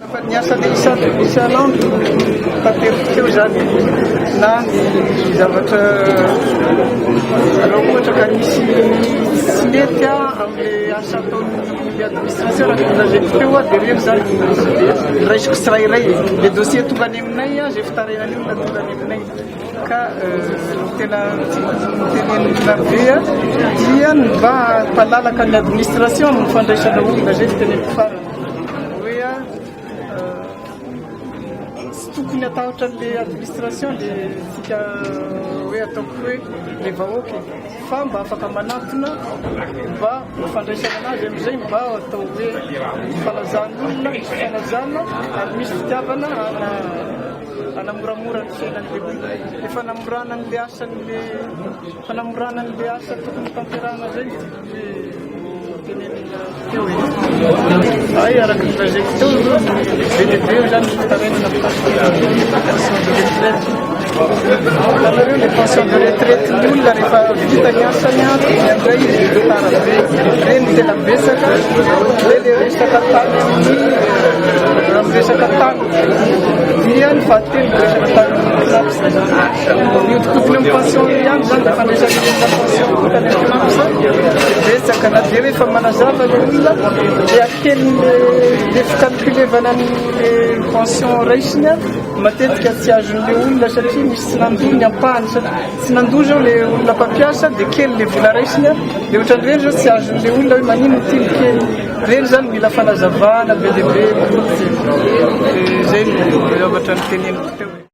Fa niasa le isan'andro tanteraka teo zany na ny zavatra raha ohatra ka nisy tsy mety amin'ny asa ataon'ny administration raha volazaiko teo dia reny zany raisiko tsirairay le dossier tonga any aminay zay fitarenany io na tonga any aminay ka tena tenenina be dia mba mpalalaka ny administration ny fandraisana olona zay teneniko farany tokony atahotra an'le administration le tsika hoe ataoko hoe le vahoaka fa mba afaka manatona mba fandraisana anazy amin'izay mba atao hoe falazan'olona misy falazana ary misy fitiavana anamoramora ny fiainan'le olona le fanamoranan'le asan'le fanamoranan'le asa tokony tanterahana zay ay araka nylazaiko teo be lehibe io zany fitarenana anareo le pension de retraite ny olona rehefa vita ny asany andray izy tara be reny tena besaka le resaka tany amin'ny resaka tany dia ny fahatelo resaka tany miodikotiny amin'ny pension ihany zany da fandraisan'olona pension tany amin'ny betsaka na dia rehefa manazava ny olona dia akelyn'le fikalkulevana ny pension raisiny matetika tsy azon'le olona satria misy tsy nandoa ny ampahany tsy nandoa zao le olona mpampiasa dia kely le vola raisiny dia ohatran'ireny zao tsy azon'le olona hoe manino tiny kely reny zany mila fanazavana be lehibe zay ny zavatra ny teneniko teo.